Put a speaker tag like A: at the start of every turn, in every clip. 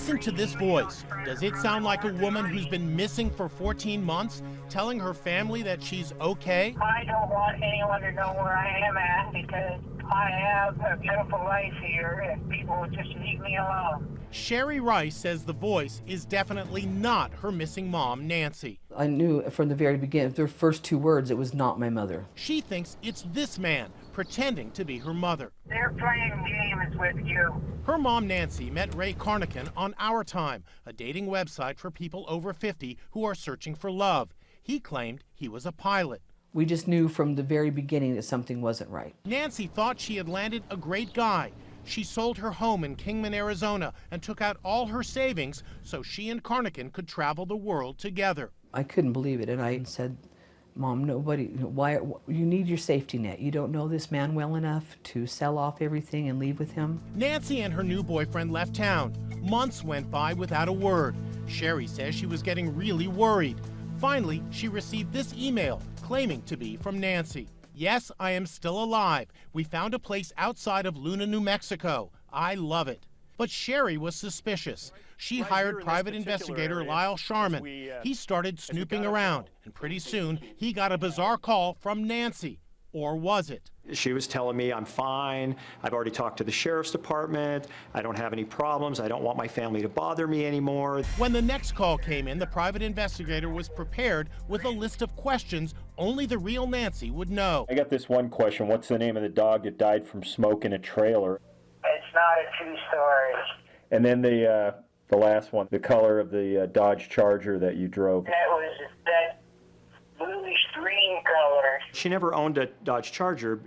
A: Listen to this voice. Does it sound like a woman who's been missing for 14 months, telling her family that she's okay?
B: I don't want anyone to know where I am at because I have a beautiful life here and people would just leave me alone.
A: Sherry Rice says the voice is definitely not her missing mom, Nancy.
C: I knew from the very beginning, their first two words, it was not my mother.
A: She thinks it's this man pretending to be her mother.
B: They're playing games with you.
A: Her mom, Nancy, met Ray Carnican on Our Time, a dating website for people over 50 who are searching for love. He claimed he was a pilot.
C: We just knew from the very beginning that something wasn't right.
A: Nancy thought she had landed a great guy. She sold her home in Kingman, Arizona, and took out all her savings so she and Carnican could travel the world together.
C: I couldn't believe it, and I said, Mom, why, you need your safety net. You don't know this man well enough to sell off everything and leave with him.
A: Nancy and her new boyfriend left town. Months went by without a word. Sherry says she was getting really worried. Finally, she received this email claiming to be from Nancy. Yes, I am still alive. We found a place outside of Luna, New Mexico. I love it. But Sherry was suspicious. She hired private investigator Lyle Sharman. He started snooping around, and pretty soon he got a bizarre call from Nancy. Or was it?
D: She was telling me, I'm fine, I've already talked to the sheriff's department, I don't have any problems, I don't want my family to bother me anymore.
A: When the next call came in, the private investigator was prepared with a list of questions only the real Nancy would know.
E: I got this one question. What's the name of the dog that died from smoke in a trailer?
B: It's not a true story.
E: And then the last one, the color of the Dodge Charger that you drove.
B: That was that bluish green color.
D: She never owned a Dodge Charger.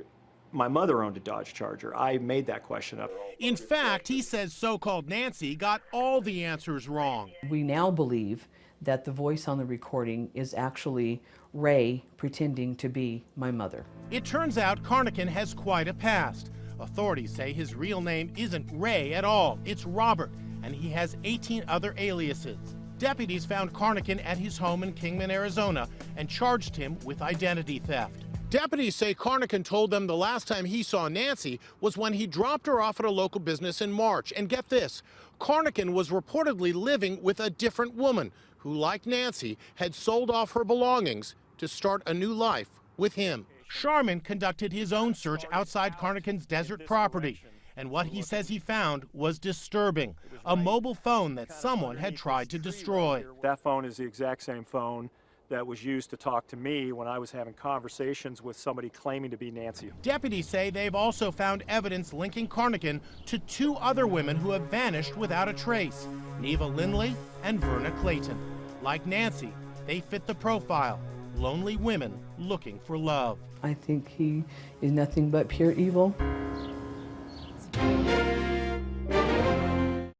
D: My mother owned a Dodge Charger. I made that question up.
A: In fact, he says so-called Nancy got all the answers wrong.
C: We now believe that the voice on the recording is actually Ray pretending to be my mother.
A: It turns out Carnican has quite a past. Authorities say his real name isn't Ray at all, it's Robert, and he has 18 other aliases. Deputies found Carnican at his home in Kingman, Arizona, and charged him with identity theft. Deputies say Carnican told them the last time he saw Nancy was when he dropped her off at a local business in March. And get this, Carnican was reportedly living with a different woman who, like Nancy, had sold off her belongings to start a new life with him. Sharman conducted his own search outside Carnican's desert property, and what he says he found was disturbing, a mobile phone that someone had tried to destroy.
D: That phone is the exact same phone that was used to talk to me when I was having conversations with somebody claiming to be Nancy.
A: Deputies say they've also found evidence linking Carnican to two other women who have vanished without a trace, Neva Lindley and Verna Clayton. Like Nancy, they fit the profile, lonely women looking for love.
C: I think he is nothing but pure evil.